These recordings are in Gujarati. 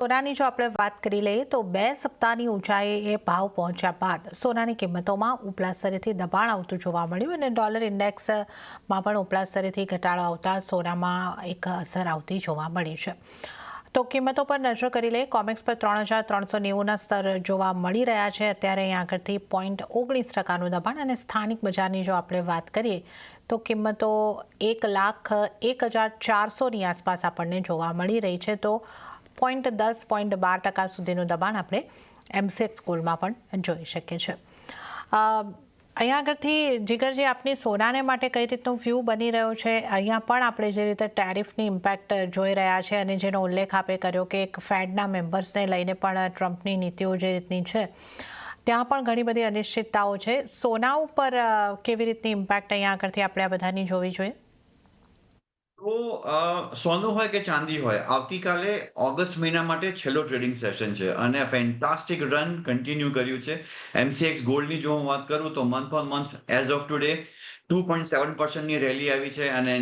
સોનાની જો આપણે વાત કરી લઈએ તો 2 સપ્તાહની ઊંચાઈએ ભાવ પહોંચ્યા બાદ સોનાની કિંમતોમાં ઉપલા સ્તરેથી દબાણ આવતું જોવા મળ્યું અને ડોલર ઇન્ડેક્સમાં પણ ઉપલા સ્તરેથી ઘટાડો આવતા સોનામાં એક અસર આવતી જોવા મળી છે. તો કિંમતો પર નજર કરી લઈએ. કોમેક્સ પર 3,390ના સ્તર જોવા મળી રહ્યા છે. અત્યારે અહીં આગળથી 0.19%નું દબાણ અને સ્થાનિક બજારની જો આપણે વાત કરીએ તો કિંમતો 1,01,400ની આસપાસ આપણને જોવા મળી રહી છે. તો 0.10-0.12% સુધીનું દબાણ આપણે એમસીએક્સ ગોલ્ડમાં પણ જોઈ શકીએ છીએ. અહીંયા આગળથી જીગરજી આપની સોનાને માટે કઈ રીતનું વ્યૂ બની રહ્યો છે? અહીંયા પણ આપણે જે રીતે ટેરિફની ઇમ્પેક્ટ જોઈ રહ્યા છે અને જેનો ઉલ્લેખ આપે કર્યો કે એક ફેડના મેમ્બર્સને લઈને પણ ટ્રમ્પની નીતિઓ જે રીતની છે ત્યાં પણ ઘણી બધી અનિશ્ચિતતાઓ છે. સોના ઉપર કેવી રીતની ઇમ્પેક્ટ અહીંયા આગળથી આપણે આ બધાની જોવી જોઈએ? તો સોનું હોય કે ચાંદી હોય, આવતીકાલે ઓગસ્ટ મહિના માટે છેલ્લો ટ્રેડિંગ સેશન છે અને ફેન્ટાસ્ટિક રન કન્ટિન્યુ કર્યું છે. એમસીએક્સ ગોલ્ડની જો હું વાત કરું તો month on month as of today 2.7%ની રેલી આવી છે અને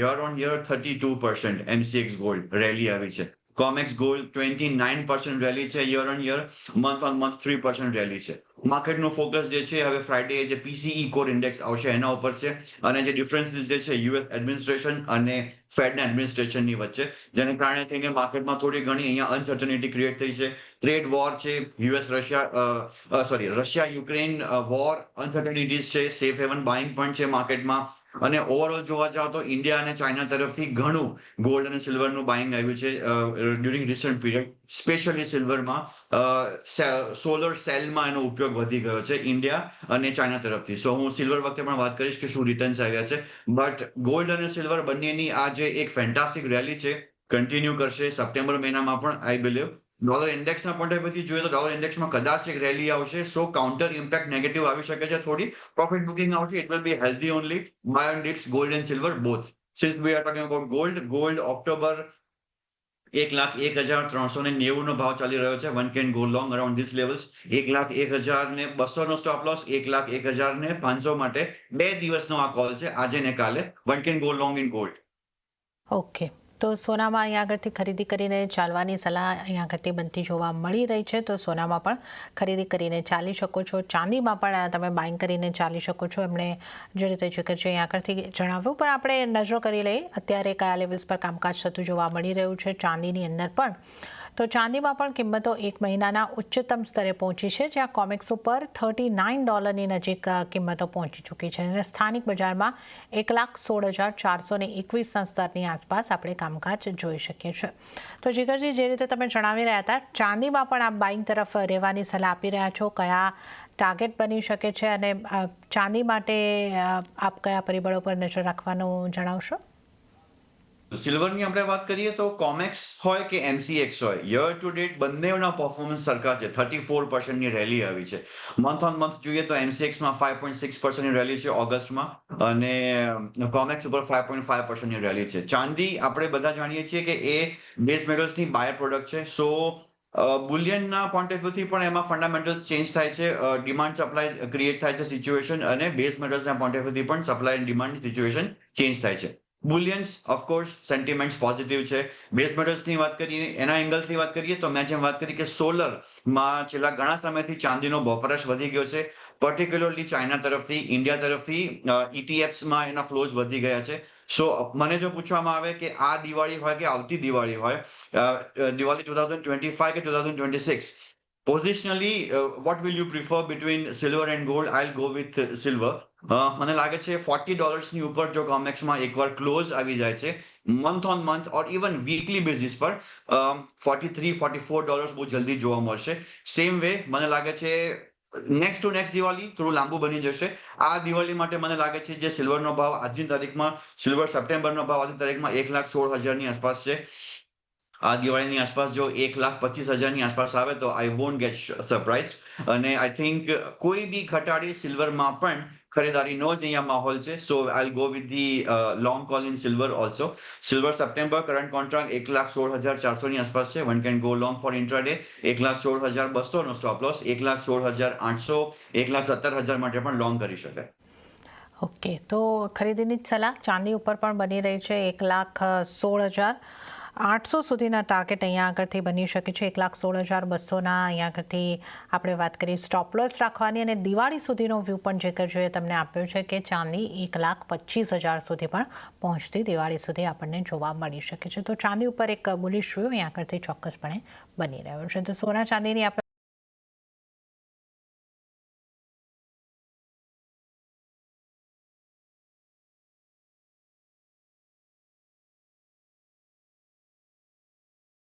year on year 32% MCX gold rally આવી છે. કોમેક્સ ગોલ્ડ 29% રેલી છે year on year, month on month 3% rally છે. માર્કેટનું ફોકસ જે છે હવે ફ્રાઇડે જે પીસીઈ કોર ઇન્ડેક્સ આવશે એના ઉપર છે અને જે ડિફરન્સીસ જે છે યુએસ એડમિનિસ્ટ્રેશન અને ફેડના એડમિનિસ્ટ્રેશનની વચ્ચે, જેને કારણે થઈને માર્કેટમાં થોડી ઘણી અહીંયા અનસર્ટનિટી ક્રિએટ થઈ છે. ટ્રેડ વોર છે, રશિયા યુક્રેન વોર, અનસર્ટનિટીઝ છે, સેફ હેવન બાઇંગ પણ છે માર્કેટમાં અને ઓવરઓલ જોવા જાવ તો ઇન્ડિયા અને ચાઇના તરફથી ઘણું ગોલ્ડ અને સિલ્વરનું બાઇંગ આવ્યું છે ડ્યુરિંગ રિસન્ટ પીરિયડ. સ્પેશિયલી સિલ્વરમાં સોલર સેલમાં એનો ઉપયોગ વધી ગયો છે ઇન્ડિયા અને ચાઇના તરફથી. સો હું સિલ્વર વખતે પણ વાત કરીશ કે શું રિટર્ન્સ આવ્યા છે, બટ ગોલ્ડ અને સિલ્વર બંનેની આ જે એક ફેન્ટાસ્ટિક રેલી છે કન્ટિન્યુ કરશે સપ્ટેમ્બર મહિનામાં પણ આઈ બિલીવ. ડોલર ઇન્ડેક્સના પોઈન્ટ ઓફ વ્યૂથી જોઈએ તો ડોલર ઇન્ડેક્સમાં કદાચ એક રેલી આવશે, સો કાઉન્ટર ઇમ્પેક્ટ નેગેટિવ આવી શકે છે થોડી. પ્રોફિટ બુકિંગ આવશે, it will be healthy only. Buy on dips, gold and silver both. Since we are talking about gold October 1,01,390નો ભાવ ચાલી રહ્યો છે. One can go long around this levels. 1,01,200નો સ્ટોપ લોસ, 1,01,500 માટે 2 દિવસનો આ કોલ છે, આજે ને કાલે. One can go long in gold. Okay, તો સોનામાં અહીંયા આગળથી ખરીદી કરીને ચાલવાની સલાહ અહીંયા આગળથી બનતી જોવા મળી રહી છે. તો સોનામાં પણ ખરીદી કરીને ચાલી શકો છો. ચાંદીમાં પણ તમે બાઇંગ કરીને ચાલી શકો છો. એમણે જે રીતે જીગર છે અહીંયા આગળથી જણાવ્યું. પણ આપણે નજરો કરી લઈએ અત્યારે કયા લેવલ્સ પર કામકાજ થતું જોવા મળી રહ્યું છે ચાંદીની અંદર પણ. તો ચાંદીમાં પણ કિંમતો એક મહિનાના ઉચ્ચતમ સ્તરે પહોંચી છે, જ્યાં કોમેક્સ ઉપર $39ની નજીક કિંમતો પહોંચી ચૂકી છે અને સ્થાનિક બજારમાં 1,16,421ના સ્તરની આસપાસ આપણે કામકાજ જોઈ શકીએ છીએ. તો જીગરજી, જે રીતે તમે જણાવી રહ્યા હતા, ચાંદીમાં પણ આપ બાઇંગ તરફ રહેવાની સલાહ આપી રહ્યા છો. કયા ટાર્ગેટ બની શકે છે અને ચાંદી માટે આપ કયા પરિબળો પર નજર રાખવાનું જણાવશો? સિલ્વરની આપણે વાત કરીએ તો કોમેક્સ હોય કે એમસીએક્સ હોય, યર ટુ ડેટ બંનેના પરફોર્મન્સ સરખા છે. 34%ની રેલી આવી છે. મંથ ઓન મંથ જોઈએ તો એમસીએક્સમાં 5.6%ની રેલી છે ઓગસ્ટમાં અને કોમેક્સ ઉપર 5.5%ની રેલી છે. ચાંદી આપણે બધા જાણીએ છીએ કે એ બેઝ મેટલ્સની બાયર પ્રોડક્ટ છે. સો બુલિયનના પોઈન્ટ ઓફ વ્યૂથી પણ એમાં ફંડામેન્ટલ્સ ચેન્જ થાય છે, ડિમાન્ડ સપ્લાય ક્રિએટ થાય છે સિચ્યુએશન, અને બેઝ મેટલ્સના પોઈન્ટ ઓફ વ્યૂથી પણ supply and demand situation change થાય છે. બુલિયન્સ ઓફકોર્સ સેન્ટિમેન્ટ્સ પોઝિટિવ છે. બેઝ મેટલ્સની વાત કરીએ, એના એંગલથી વાત કરીએ તો મેં જેમ વાત કરી કે સોલરમાં છેલ્લા ઘણા સમયથી ચાંદીનો વપરાશ વધી ગયો છે, પર્ટિક્યુલરલી ચાઇના તરફથી, ઇન્ડિયા તરફથી ઇટીએફ્સમાં એના ફ્લોઝ વધી ગયા છે. સો મને જો પૂછવામાં આવે કે આ દિવાળી હોય કે આવતી દિવાળી હોય, દિવાળી 2025 કે 2026, પોઝિશનલી what will you prefer between silver and gold? I'll go with silver. મને લાગે છે $40ની ઉપર જો કોમેક્સમાં એકવાર ક્લોઝ આવી જાય છે month on month or even weekly basis પર, $43-44 બહુ જલ્દી જોવા મળશે. સેમ વે મને લાગે છે નેક્સ્ટ ટુ નેક્સ્ટ દિવાળી થોડું લાંબુ બની જશે. આ દિવાળી માટે મને લાગે છે જે સિલ્વરનો ભાવ આજની તારીખમાં, સિલ્વર સપ્ટેમ્બરનો ભાવ આજની તારીખમાં 1,16,000ની આસપાસ છે. આ દિવાળીની આસપાસ જો 1,25,000ની આસપાસ આવે તો આઈ વોન્ટ ગેટ સરપ્રાઇઝ. અને આઈ થિંક કોઈ બી ઘટાડી સિલ્વરમાં પણ ખરીદારીનો જ અહીંયા માહોલ છે. So I go with the long call in silver also. Silver September current contract 1,16,400ની આસપાસ છે. One can go long for intraday. 1,16,200નો સ્ટોપ લોસ, 1,16,800, 1,17,000 માટે પણ લોંગ કરી શકાય. ઓકે, તો ખરીદીની જ સલાહ ચાંદી ઉપર પણ બની રહી છે. 1,16,000 800 સુધીના ટાર્ગેટ અહીંયા આગળથી બની શકે છે. 1,16,200ના અહીંયા આગળથી આપણે વાત કરીએ સ્ટોપ લોસ રાખવાની, અને દિવાળી સુધીનો વ્યૂ પણ જે જોઈએ તમને આપ્યો છે કે ચાંદી 1,25,000 સુધી પણ પહોંચતી દિવાળી સુધી આપણને જોવા મળી શકે છે. તો ચાંદી ઉપર એક બુલિશ વ્યૂ અહીંયા આગળથી ચોક્કસપણે બની રહ્યો છે. તો સોના ચાંદીની આપણે